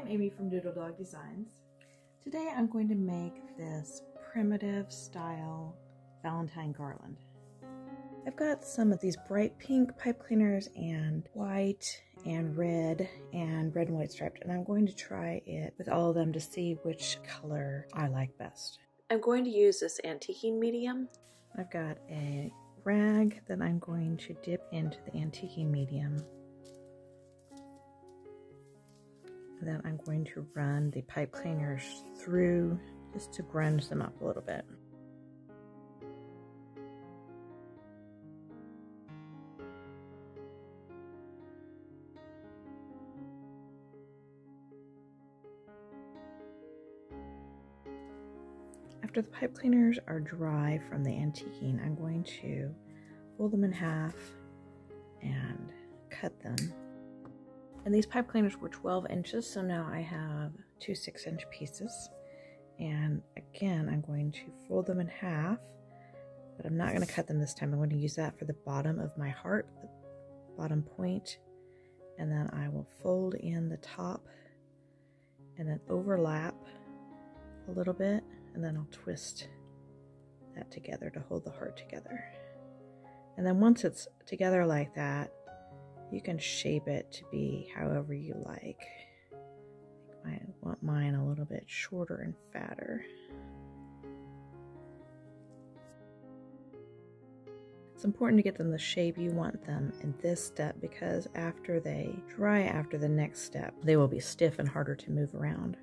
I'm Amy from Doodle Dog Designs. Today I'm going to make this primitive style Valentine garland. I've got some of these bright pink pipe cleaners and white and red and white striped, and I'm going to try it with all of them to see which color I like best. I'm going to use this antiquing medium. I've got a rag that I'm going to dip into the antiquing medium. And then I'm going to run the pipe cleaners through just to grunge them up a little bit. After the pipe cleaners are dry from the antiquing, I'm going to fold them in half and cut them. And these pipe cleaners were 12 inches, so now I have two 6-inch pieces. And again, I'm going to fold them in half, but I'm not going to cut them this time. I'm going to use that for the bottom of my heart, the bottom point. And then I will fold in the top and then overlap a little bit, and then I'll twist that together to hold the heart together. And then once it's together like that, you can shape it to be however you like. I want mine a little bit shorter and fatter. It's important to get them the shape you want them in this step, because after they dry after the next step, they will be stiff and harder to move around.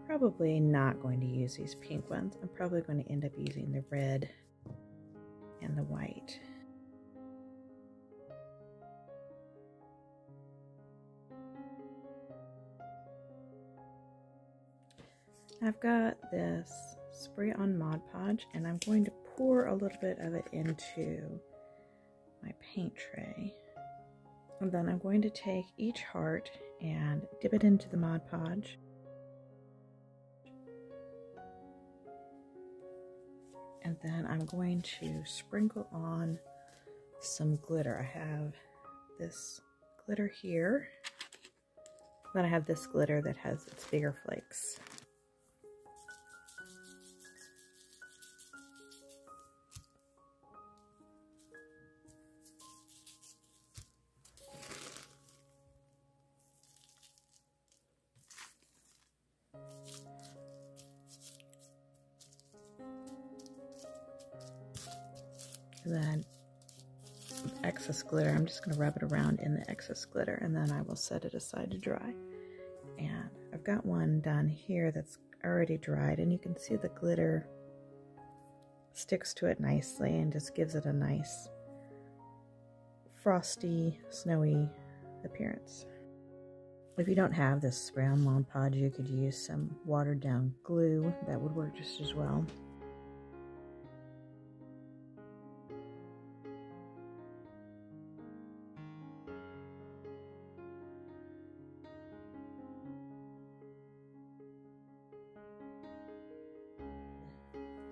Probably not going to use these pink ones. I'm probably going to end up using the red and the white. I've got this spray on Mod Podge, and I'm going to pour a little bit of it into my paint tray. And then I'm going to take each heart and dip it into the Mod Podge. And then I'm going to sprinkle on some glitter. I have this glitter here. Then I have this glitter that has its bigger flakes. And then excess glitter, I'm just going to rub it around in the excess glitter, and then I will set it aside to dry. And I've got one done here that's already dried, and you can see the glitter sticks to it nicely and just gives it a nice frosty, snowy appearance. If you don't have this spray on Mod Podge, you could use some watered down glue. That would work just as well.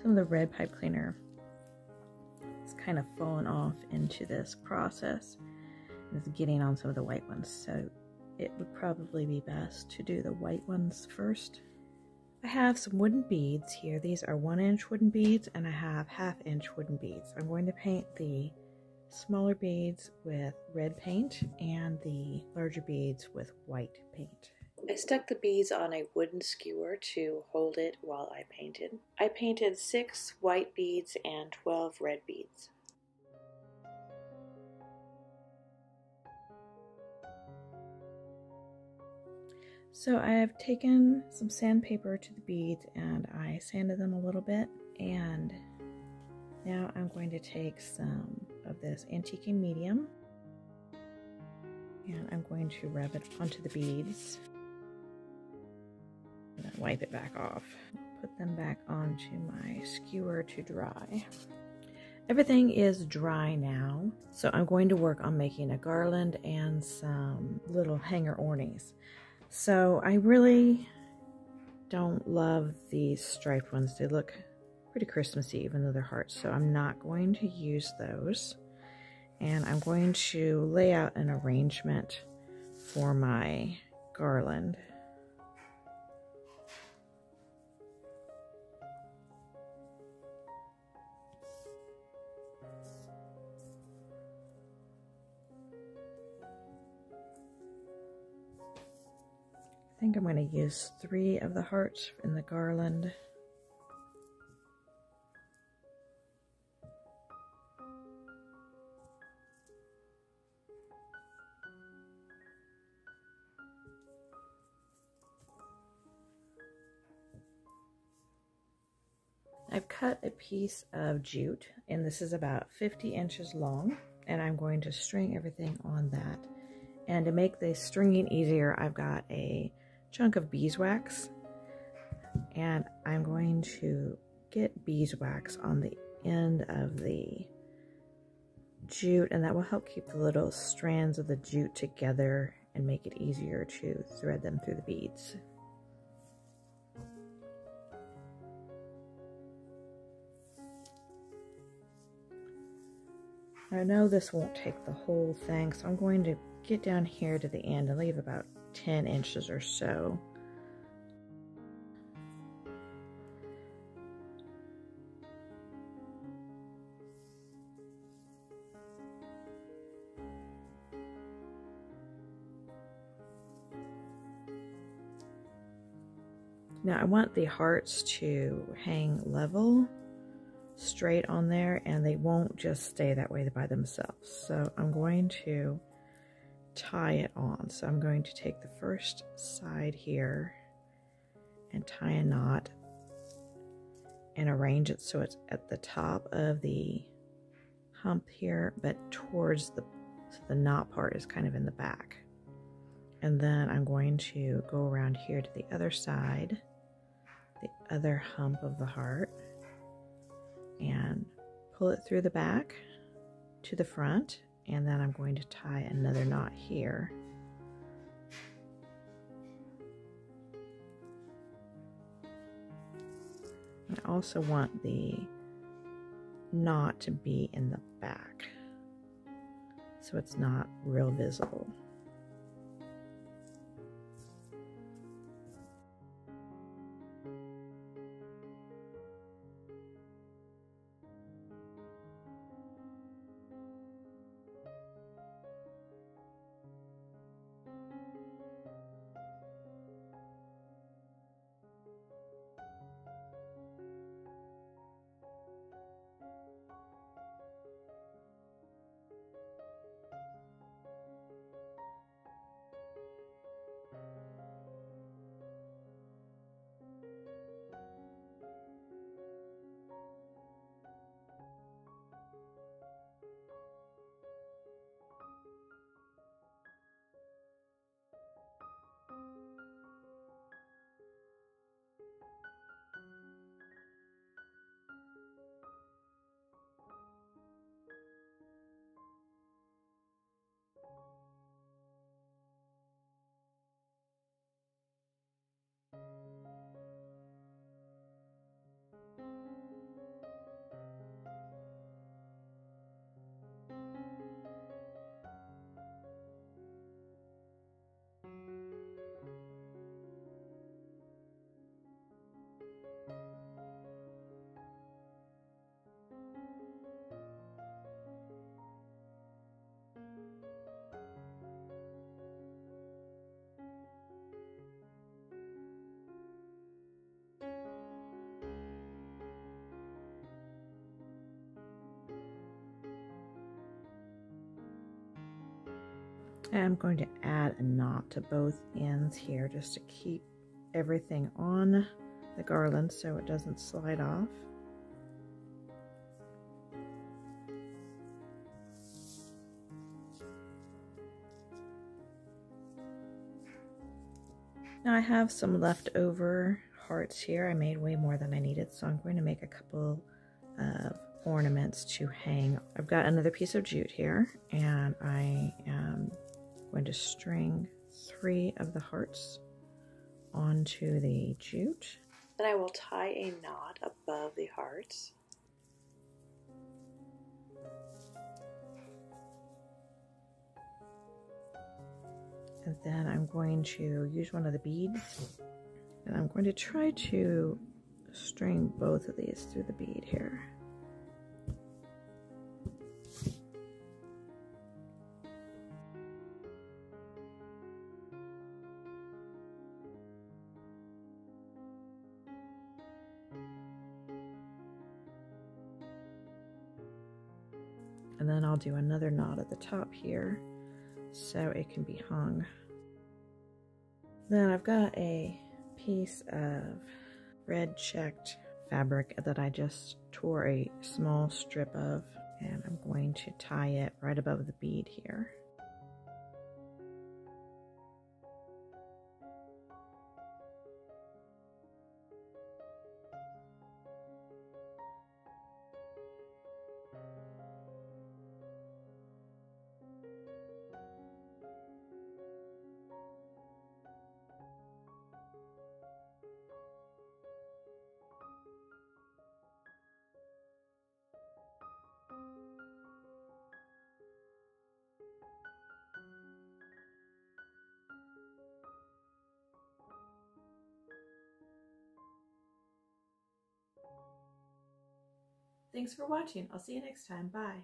Some of the red pipe cleaner is kind of fallen off into this process, and it's getting on some of the white ones, so it would probably be best to do the white ones first. I have some wooden beads here. These are 1-inch wooden beads, and I have 1/2-inch wooden beads. I'm going to paint the smaller beads with red paint and the larger beads with white paint. I stuck the beads on a wooden skewer to hold it while I painted. I painted 6 white beads and 12 red beads. So I have taken some sandpaper to the beads and I sanded them a little bit, and now I'm going to take some of this antiquing medium and I'm going to rub it onto the beads. And then wipe it back off. Put them back onto my skewer to dry. Everything is dry now, so I'm going to work on making a garland and some little hanger ornies. So I really don't love these striped ones. They look pretty Christmassy even though they're hearts, so I'm not going to use those. And I'm going to lay out an arrangement for my garland. I think I'm going to use 3 of the hearts in the garland. I've cut a piece of jute, and this is about 50 inches long, and I'm going to string everything on that. And to make the stringing easier, I've got a chunk of beeswax, and I'm going to get beeswax on the end of the jute, and that will help keep the little strands of the jute together and make it easier to thread them through the beads. I know this won't take the whole thing, so I'm going to get down here to the end and leave about 10 inches or so. Now I want the hearts to hang level, straight on there, and they won't just stay that way by themselves. So I'm going to tie it on. So I'm going to take the first side here and tie a knot and arrange it so it's at the top of the hump here, but towards so the knot part is kind of in the back. And then I'm going to go around here to the other side, the other hump of the heart, and pull it through the back to the front, and then I'm going to tie another knot here. I also want the knot to be in the back so it's not real visible. And I'm going to add a knot to both ends here just to keep everything on the garland so it doesn't slide off. Now I have some leftover hearts here. I made way more than I needed, so I'm going to make a couple of ornaments to hang. I've got another piece of jute here, and I am going to string 3 of the hearts onto the jute. Then I will tie a knot above the hearts. And then I'm going to use one of the beads, and I'm going to try to string both of these through the bead here. And then I'll do another knot at the top here so it can be hung. Then I've got a piece of red checked fabric that I just tore a small strip of, and I'm going to tie it right above the bead here. Thanks for watching. I'll see you next time. Bye.